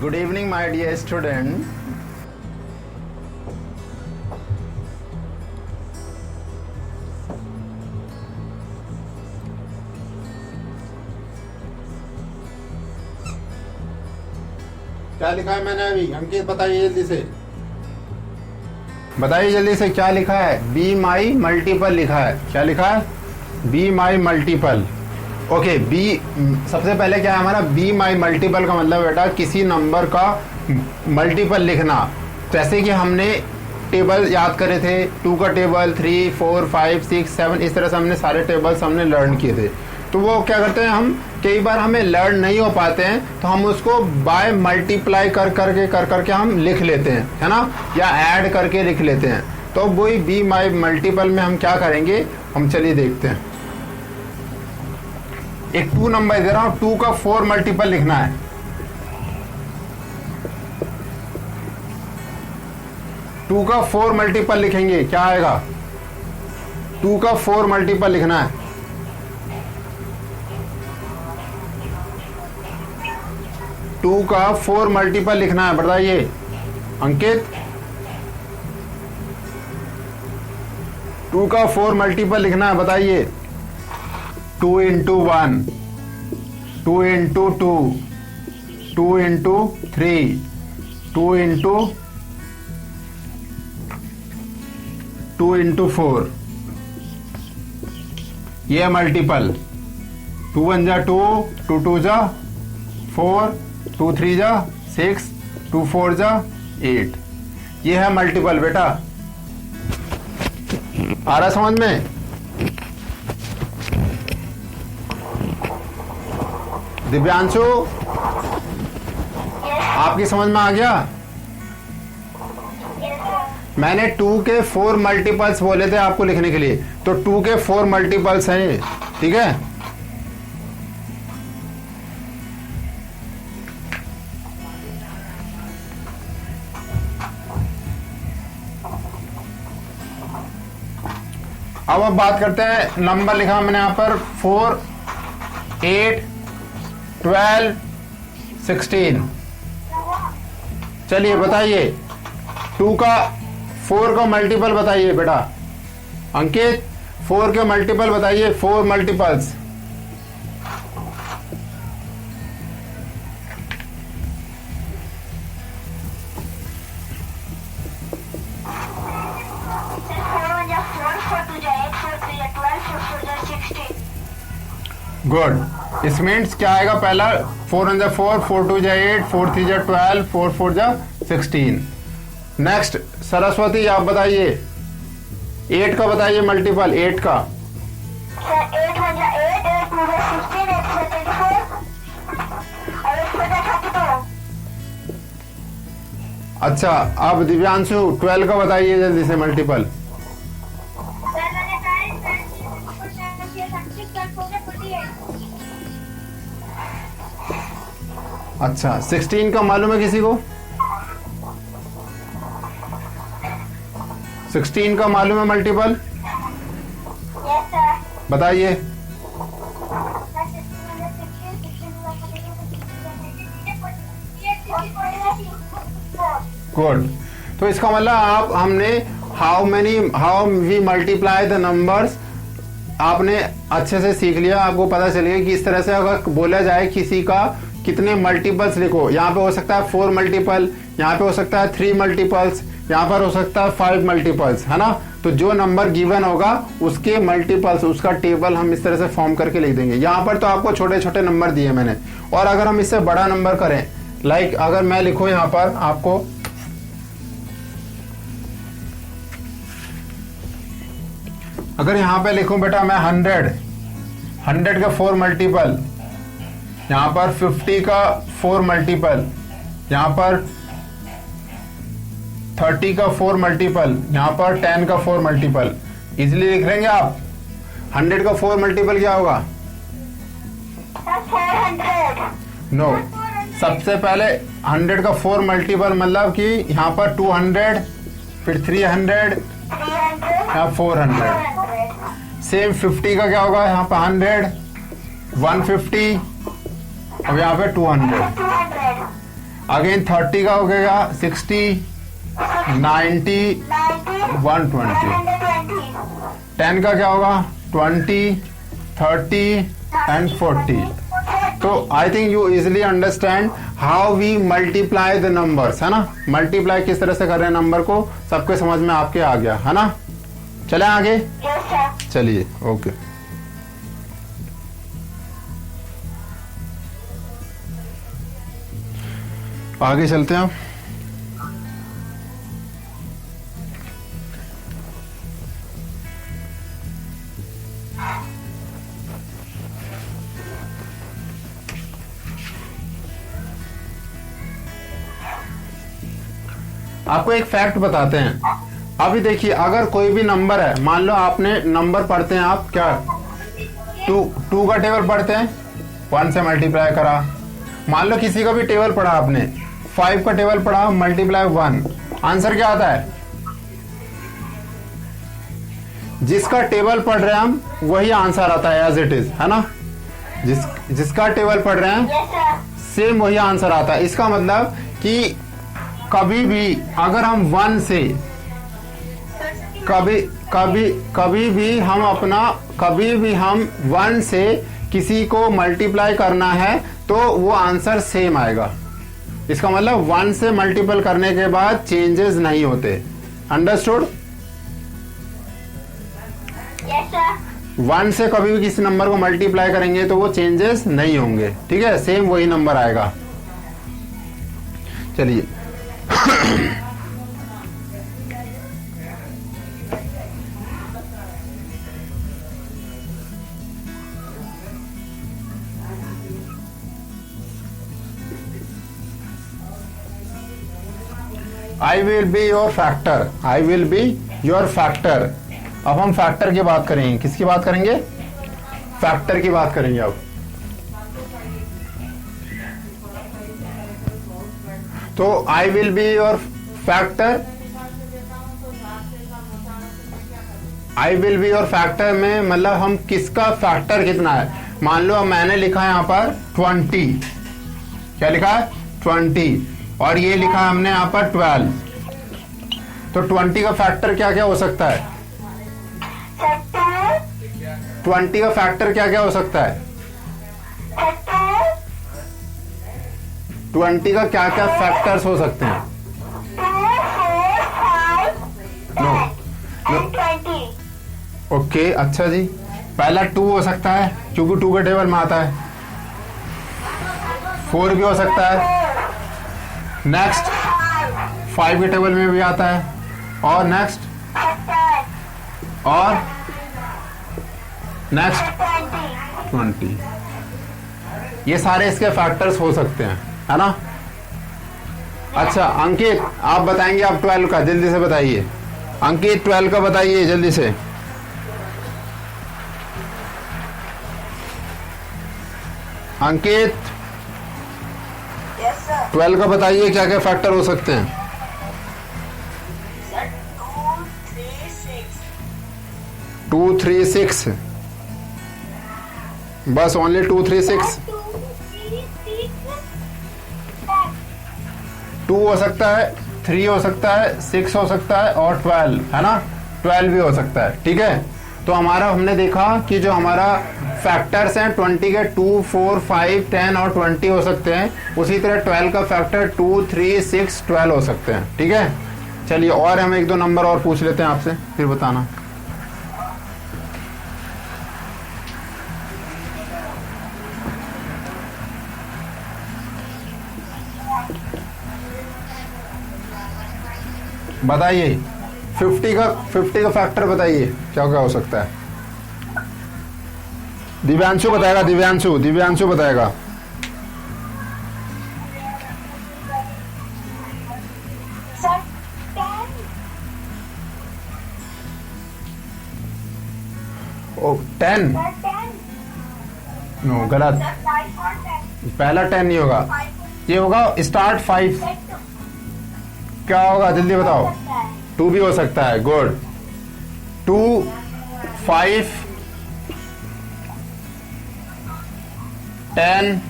Good evening, my dear student. क्या लिखा है मैंने अभी? अंकित बताइए जल्दी से, बताइए जल्दी से क्या लिखा है? बी माई मल्टीपल लिखा है। क्या लिखा है? B my multiple. Okay, B सबसे पहले क्या है हमारा? बी माई मल्टीपल का मतलब बेटा किसी नंबर का मल्टीपल लिखना। जैसे कि हमने टेबल याद करे थे, 2 का टेबल, 3, 4, 5, 6, 7, इस तरह से हमने सारे टेबल्स हमने लर्न किए थे। तो वो क्या करते हैं, हम कई बार हमें लर्न नहीं हो पाते हैं तो हम उसको बाय मल्टीप्लाई कर करके हम लिख लेते हैं, है ना, या ऐड करके लिख लेते हैं। तो वही बी माई मल्टीपल में हम क्या करेंगे, हम चलिए देखते हैं। एक 2 नंबर दे रहा हूं, 2 का 4 मल्टीपल लिखना है। 2 का 4 मल्टीपल लिखेंगे, क्या आएगा? 2 का 4 मल्टीपल लिखना है। 2 का 4 मल्टीपल लिखना है, बताइए अंकित। 2 का 4 मल्टीपल लिखना है, बताइए। 2 into 1, 2 into 2, 2 into 3, 2 into 2 into 4, ये मल्टीपल। 2 1 जा 2, 2 2 जा 4, 2 3 जा 6, 2 4 जा 8, ये है मल्टीपल बेटा। आ रहा समझ में? दिव्यांशु, आपकी समझ में आ गया? मैंने 2 के 4 मल्टीपल्स बोले थे आपको लिखने के लिए, तो 2 के 4 मल्टीपल्स हैं, ठीक है। अब बात करते हैं, नंबर लिखा मैंने यहां पर 4, 8, 12, 16। चलिए बताइए, 2 का 4 का मल्टीपल बताइए बेटा। अंकित 4 के मल्टीपल बताइए, 4 मल्टीपल्स। गुड। इस मीन्स क्या आएगा? पहला 4 1 जा 4, 4 2 जा 8, 4 3 जा 12, 4 4 जा 16। नेक्स्ट सरस्वती, आप बताइए 8 का बताइए मल्टीपल, 8 का। 8 1 जा 8, 8 2 जा 16, 8 4 24, और 8 4 जा 32। अच्छा, अब दिव्यांशु 12 का बताइए जल्दी से मल्टीपल। अच्छा, 16 का मालूम है किसी को? 16 का मालूम है मल्टीपल? बताइए। गुड। तो इसका मतलब आप हमने how we multiply the numbers आपने अच्छे से सीख लिया। आपको पता चलेगा कि इस तरह से अगर बोला जाए किसी का कितने मल्टीपल्स लिखो, यहाँ पे हो सकता है 4 मल्टीपल, यहाँ पे हो सकता है 3 मल्टीपल्स, यहाँ पर हो सकता है 5 मल्टीपल्स, है ना। तो जो नंबर गिवन होगा उसके मल्टीपल्स, उसका टेबल हम इस तरह से फॉर्म करके लिख देंगे। यहाँ पर तो आपको छोटे छोटे नंबर दिए मैंने, और अगर हम इससे बड़ा नंबर करें, लाइक अगर मैं लिखूं यहाँ पर आपको, अगर यहाँ पे लिखूं बेटा मैं 100 का 4 मल्टीपल, यहाँ पर 50 का 4 मल्टीपल, यहाँ पर 30 का 4 मल्टीपल, यहाँ पर 10 का 4 मल्टीपल, इजीली लिख लेंगे आप। 100 का 4 मल्टीपल क्या होगा? 400। नो, सबसे पहले 100 का 4 मल्टीपल मतलब कि यहाँ पर 200, फिर 300, यहाँ 400। सेम 50 का क्या होगा? यहाँ पर 100, 150, अब यहाँ पे 200। अगेन 30 का हो गया 60, 90, 120। 10 का क्या होगा 20, 30 एंड 40। तो I think you easily understand how we multiply the numbers, है ना। मल्टीप्लाई किस तरह से कर रहे हैं नंबर को, सबके समझ में आपके आ गया, है ना। चले आगे, चलिए ओके। आगे चलते हैं। आपको एक फैक्ट बताते हैं। अभी देखिए, अगर कोई भी नंबर है, मान लो आपने नंबर पढ़ते हैं, आप क्या टू का टेबल पढ़ते हैं, 1 से मल्टीप्लाई करा। मान लो किसी का भी टेबल पढ़ा आपने, 5 का टेबल पढ़ा, मल्टीप्लाई 1, आंसर क्या आता है। जिसका टेबल पढ़ रहे हैं हम, वही आंसर आता है एज इट इज, है ना। जिसका टेबल पढ़ रहे हैं सेम वही आंसर आता है। इसका मतलब कि कभी भी अगर हम 1 से कभी भी हम 1 से किसी को मल्टीप्लाई करना है तो वो आंसर सेम आएगा। इसका मतलब 1 से मल्टीपल करने के बाद चेंजेस नहीं होते। अंडरस्टूड। 1 से कभी भी किसी नंबर को मल्टीप्लाई करेंगे तो वो चेंजेस नहीं होंगे, ठीक है, सेम वही नंबर आएगा। चलिए I will be your factor, I will be your factor। अब हम फैक्टर की बात करेंगे। किसकी बात करेंगे, फैक्टर की बात करेंगे। अब तो I will be your factor, I will be your factor में मतलब हम किसका फैक्टर कितना है। मान लो मैंने लिखा है यहाँ पर 20, क्या लिखा है 20, और ये लिखा है हमने यहाँ पर 12। तो 20 का फैक्टर क्या क्या हो सकता है, 20 का फैक्टर क्या क्या हो सकता है, 20 का क्या क्या फैक्टर्स हो सकते हैं। ओके अच्छा जी, पहला 2 हो सकता है क्योंकि 2 का टेबल में आता है, 4 भी हो सकता है, नेक्स्ट 5 के टेबल में भी आता है, और नेक्स्ट नेक्स्ट 20। ये सारे इसके फैक्टर्स हो सकते हैं, है ना। अच्छा अंकित आप बताएंगे, आप 12 का जल्दी से बताइए। अंकित 12 का बताइए जल्दी से। अंकित 12 का बताइए क्या क्या फैक्टर हो सकते हैं। 2, 3, 6, बस ओनली 2, 3, 6। 2 हो सकता है, 3 हो सकता है, 6 हो सकता है, और 12, है ना, 12 भी हो सकता है, ठीक है। तो हमारा हमने देखा कि जो हमारा फैक्टर्स हैं 20 के 2, 4, 5, 10 और 20 हो सकते हैं। उसी तरह 12 का फैक्टर 2, 3, 6, 12 हो सकते हैं, ठीक है। चलिए और हम 1-2 नंबर और पूछ लेते हैं आपसे, फिर बताना। बताइए 50 का फैक्टर बताइए क्या क्या हो सकता है। दिव्यांशु बताएगा, दिव्यांशु बताएगा। ओ 10, नो गलत, पहला 10 नहीं होगा, ये होगा स्टार्ट 5। क्या होगा जल्दी बताओ। 2 भी हो सकता है, गुड। 2, 5, 10,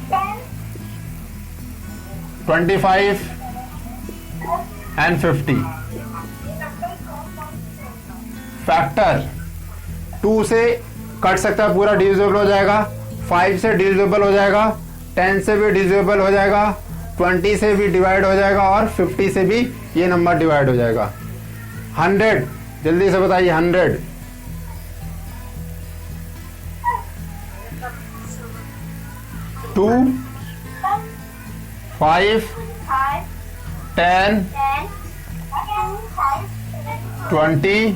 25 and 50। फैक्टर 2 से कट सकता है, पूरा डिविजिबल हो जाएगा, 5 से डिविजिबल हो जाएगा, 10 से भी डिविजिबल हो जाएगा, 20 से भी डिवाइड हो जाएगा और 50 से भी ये नंबर डिवाइड हो जाएगा। 100 जल्दी से बताइए 100। 2 5 10 20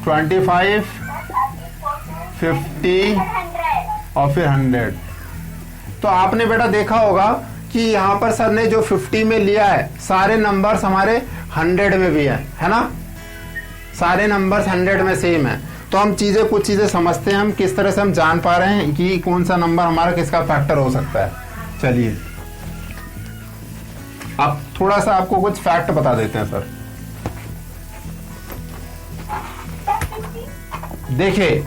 25 50 और फिर 100। तो आपने बेटा देखा होगा कि यहाँ पर सर ने जो 50 में लिया है सारे नंबर्स हमारे 100 में भी है ना, सारे नंबर्स 100 में सेम है। तो हम कुछ चीजें समझते हैं, हम किस तरह से हम जान पा रहे हैं कि कौन सा नंबर हमारा किसका फैक्टर हो सकता है। चलिए अब थोड़ा सा आपको कुछ फैक्ट बता देते हैं सर। देखिए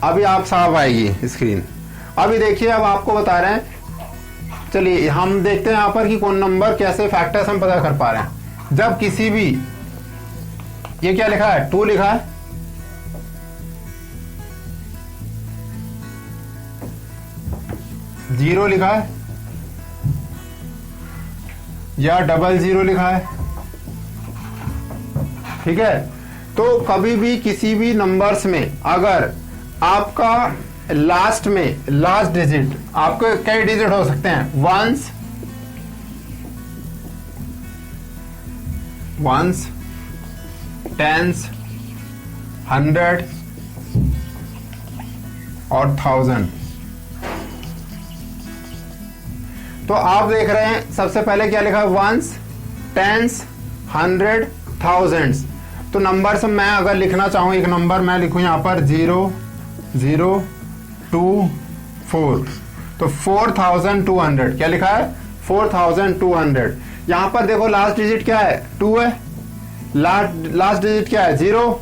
अभी आप साफ आएगी स्क्रीन। अभी देखिए अब आपको बता रहे हैं, चलिए हम देखते हैं यहाँ पर कि कौन नंबर कैसे फैक्टर्स हम पता कर पा रहे हैं। जब किसी भी, ये क्या लिखा है 2 लिखा है, जीरो लिखा है या 00 लिखा है, ठीक है। तो कभी भी किसी भी नंबर्स में अगर आपका लास्ट डिजिट, आपके कई डिजिट हो सकते हैं, वंस, टेंस, 100 और 1000। तो आप देख रहे हैं सबसे पहले क्या लिखा है, वंस, टेंस, 100, 1000। तो नंबर्स मैं अगर लिखना चाहूं, एक नंबर मैं लिखूं यहां पर 0 0 2 4, तो 4200। क्या लिखा है 4200। यहां पर देखो लास्ट डिजिट क्या है 2 है, लास्ट डिजिट क्या है 0,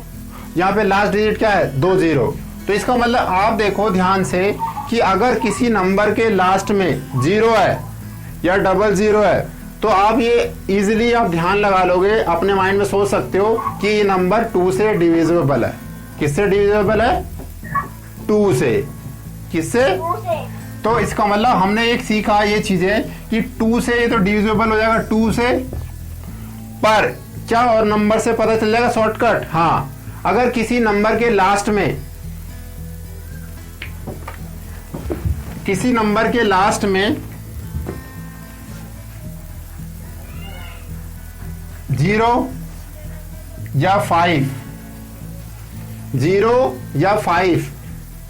यहाँ पे लास्ट डिजिट क्या है 20। तो इसका मतलब आप देखो ध्यान से कि अगर किसी नंबर के लास्ट में 0 है या 00 है तो आप ये इजीली आप ध्यान लगा लोगे, अपने माइंड में सोच सकते हो कि ये नंबर 2 से डिविजिबल है। किससे डिविजिबल है 2 से। किससे? तो इसका मतलब हमने एक सीखा ये चीजें कि 2 से ये तो डिविजिबल हो जाएगा 2 से, पर क्या और नंबर से पता चल जाएगा शॉर्टकट। हाँ, अगर किसी नंबर के लास्ट में 0 या 5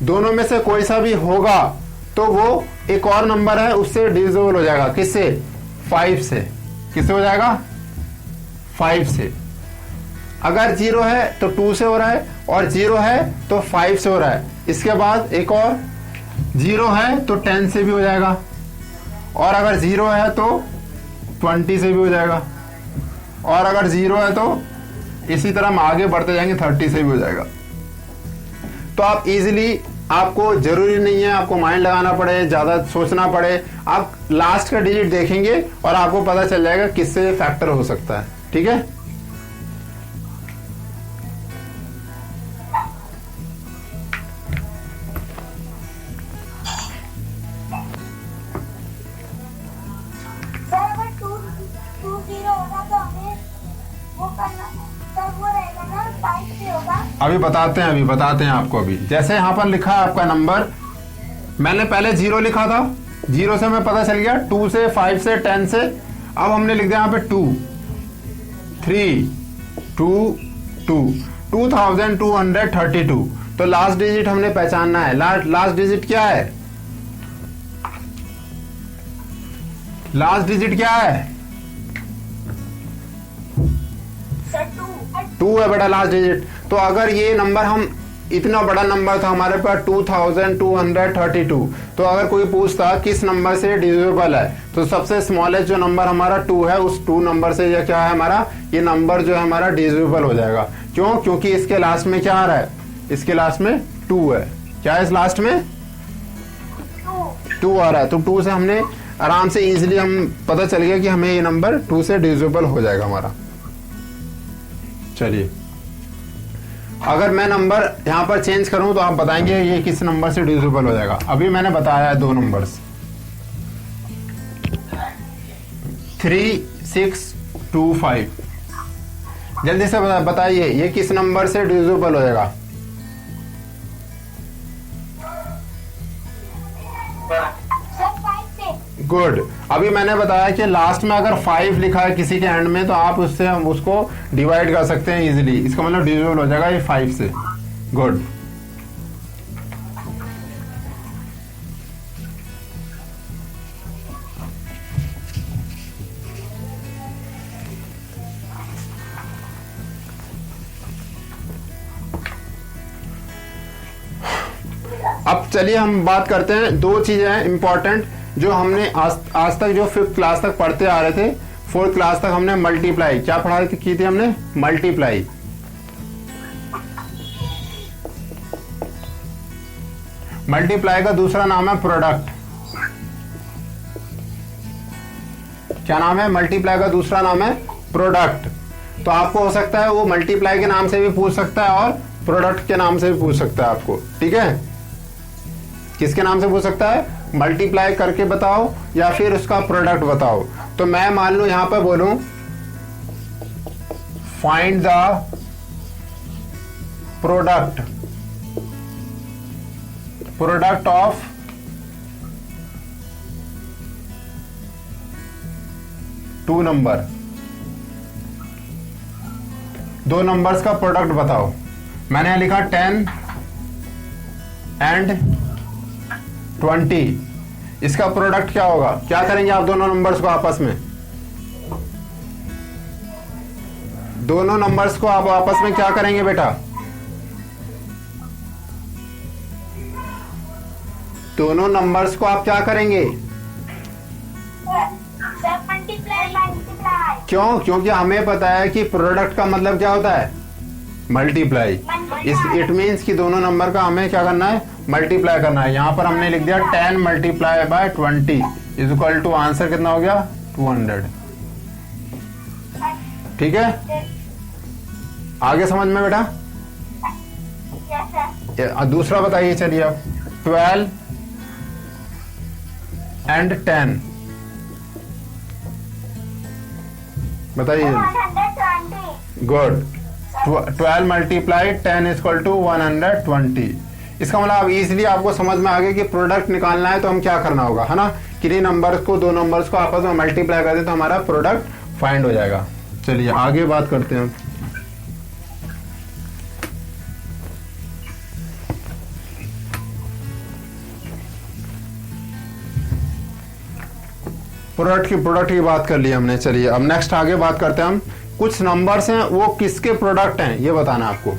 दोनों में से कोई सा भी होगा तो वो एक और नंबर है उससे डिविजिबल हो जाएगा। किससे? 5 से। किससे हो जाएगा? 5 से। अगर 0 है तो 2 से हो रहा है और 0 है तो 5 से हो रहा है। इसके बाद एक और 0 है तो 10 से भी हो जाएगा, और अगर 0 है तो 20 से भी हो जाएगा, और अगर 0 है तो इसी तरह हम आगे बढ़ते जाएंगे 30 से भी हो जाएगा। तो आप इजीली, आपको जरूरी नहीं है आपको माइंड लगाना पड़े, ज्यादा सोचना पड़े, आप लास्ट का डिजिट देखेंगे और आपको पता चल जाएगा किससे फैक्टर हो सकता है। ठीक है, अभी बताते हैं आपको। अभी जैसे यहाँ पर लिखा है आपका नंबर, मैंने पहले 0 लिखा था, 0 से हमें पता चल गया 2 से 5 से 10 से। अब हमने लिख दिया यहाँ पे 2 3 2 2 2232। तो लास्ट डिजिट हमने पहचानना है। लास्ट डिजिट क्या है? लास्ट डिजिट क्या है? 2 है बेटा लास्ट डिजिट। तो अगर ये नंबर, हम इतना बड़ा नंबर था हमारे पास 2232, तो अगर कोई पूछता किस नंबर से डिविजिबल है तो सबसे स्मॉलेस्ट जो नंबर हमारा 2 है, उस 2 नंबर से ये क्या है हमारा, ये नंबर जो है हमारा डिविजिबल हो जाएगा। क्यों? क्योंकि इसके लास्ट में क्या आ रहा है? इसके लास्ट में 2 है। क्या है इस लास्ट में? 2 आ रहा है। तो 2 से हमने आराम से इजीली हम पता चल गया कि हमें ये नंबर 2 से डिविजिबल हो जाएगा हमारा। चलिए अगर मैं नंबर यहाँ पर चेंज करूं तो आप बताएंगे ये किस नंबर से डिविजिबल हो जाएगा। अभी मैंने बताया है दो नंबर्स 3, 6, 2, 5। जल्दी से बताइए ये किस नंबर से डिविजिबल हो जाएगा। गुड। अभी मैंने बताया कि लास्ट में अगर 5 लिखा है किसी के एंड में तो आप उससे हम उसको डिवाइड कर सकते हैं इजीली। इसका मतलब डिविजिबल हो जाएगा ये 5 से। गुड। अब चलिए हम बात करते हैं, दो चीजें हैं इंपॉर्टेंट जो हमने आज तक जो 5th क्लास तक पढ़ते आ रहे थे। 4th क्लास तक हमने मल्टीप्लाई क्या पढ़ा की थी हमने, मल्टीप्लाई। मल्टीप्लाई का दूसरा नाम है प्रोडक्ट। क्या नाम है? मल्टीप्लाई का दूसरा नाम है प्रोडक्ट। तो आपको हो सकता है वो मल्टीप्लाई के नाम से भी पूछ सकता है और प्रोडक्ट के नाम से भी पूछ सकता है आपको। ठीक है, किसके नाम से पूछ सकता है? मल्टीप्लाई करके बताओ या फिर उसका प्रोडक्ट बताओ। तो मैं मान लू यहां पर बोलूं find the product of two number, दो नंबर्स का प्रोडक्ट बताओ। मैंने यहां लिखा 10 एंड 20। इसका प्रोडक्ट क्या होगा? क्या करेंगे आप दोनों नंबर्स को आपस में? दोनों नंबर्स को आप आपस में क्या करेंगे बेटा? दोनों नंबर्स को आप क्या करेंगे? क्यों? क्योंकि हमें पता है कि प्रोडक्ट का मतलब क्या होता है? मल्टीप्लाई। इट मीन्स कि दोनों नंबर का हमें क्या करना है? मल्टीप्लाई करना है। यहां पर हमने लिख दिया 10 multiply by 20 is equal to, answer कितना हो गया? 200। ठीक है, आगे समझ में बेटा? दूसरा बताइए। चलिए अब 12 एंड 10 बताइए। Good. 12 multiply 10 is equal to 120। इसका मतलब अब इजीली आपको समझ में आ गया कि प्रोडक्ट निकालना है तो हम क्या करना होगा, है ना? किन्हीं नंबर्स को, दो नंबर्स को आपस में मल्टीप्लाई कर दें तो हमारा प्रोडक्ट फाइंड हो जाएगा। चलिए आगे बात करते हैं। प्रोडक्ट की बात कर ली हमने। चलिए अब नेक्स्ट आगे बात करते हैं हम। कुछ नंबर्स हैं वो किसके प्रोडक्ट हैं ये बताना है आपको।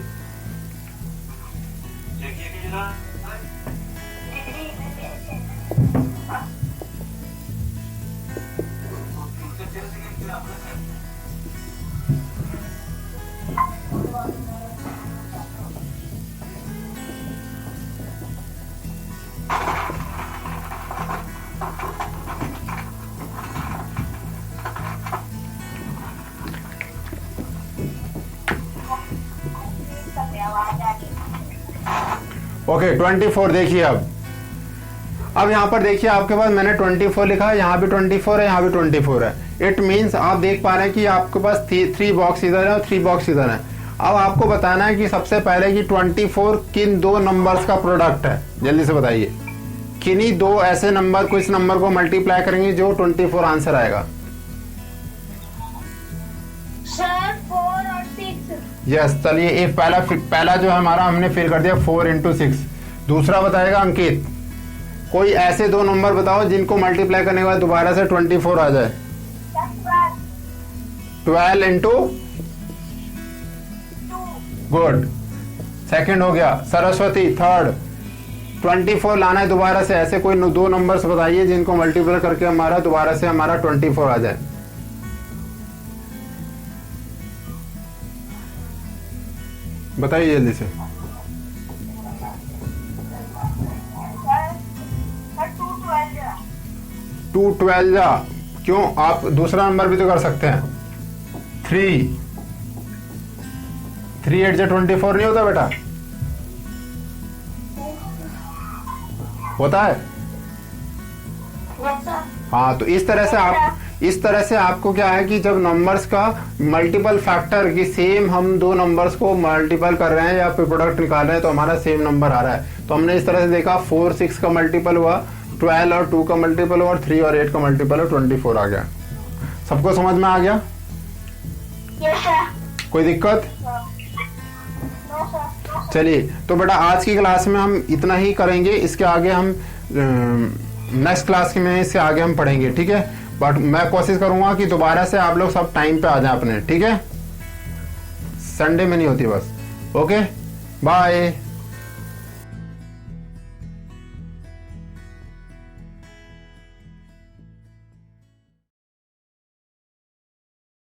ओके 24 देखिए। अब यहां पर देखिए आपके पास मैंने 24 लिखा है, यहां भी 24 है, यहां भी 24 है। इट मींस आप देख पा रहे हैं कि आपके पास 3 बॉक्स इधर है और 3 बॉक्स इधर है। अब आपको बताना है कि सबसे पहले कि 24 किन दो नंबर्स का प्रोडक्ट है। जल्दी से बताइए किन्हीं दो ऐसे नंबर को इस नंबर को मल्टीप्लाई करेंगे जो 24 आंसर आएगा। सर 4 और 6। यस, चलिए ये पहला जो है हमारा हमने फिल कर दिया 4 into 6। दूसरा बताएगा अंकित, कोई ऐसे दो नंबर बताओ जिनको मल्टीप्लाई करने के बाद दोबारा से 24 आ जाए। 12 into 2। गुड, सेकंड हो गया। सरस्वती थर्ड, 24 लाना है दोबारा से। ऐसे कोई दो नंबर्स बताइए जिनको मल्टीप्लाई करके हमारा दोबारा से हमारा 24 आ जाए। बताइए जल्दी से। 2 2 12 जा, क्यों आप दूसरा नंबर भी तो कर सकते हैं। 3 8 जा 24 नहीं होता बेटा? होता है। Yes, sir. हाँ, तो इस तरह से आपको क्या है कि जब नंबर्स का मल्टीपल फैक्टर की सेम हम दो नंबर्स को मल्टीपल कर रहे हैं या फिर प्रोडक्ट निकाल रहे हैं तो हमारा सेम नंबर आ रहा है। तो हमने इस तरह से देखा 4 6 का मल्टीपल हुआ, 12 और 2 का मल्टीपल हुआ, और 3 और 8 का मल्टीपल हुआ, 24 आ गया। सबको समझ में आ गया? Yes, sir. कोई दिक्कत? No, sir. चलिए, तो बेटा आज की क्लास में हम इतना ही करेंगे। इसके आगे हम नेक्स्ट क्लास में इससे आगे हम पढ़ेंगे, ठीक है। बट मैं कोशिश करूंगा कि दोबारा से आप लोग सब टाइम पे आ जाएं अपने, ठीक है। संडे में नहीं होती बस। Okay, bye.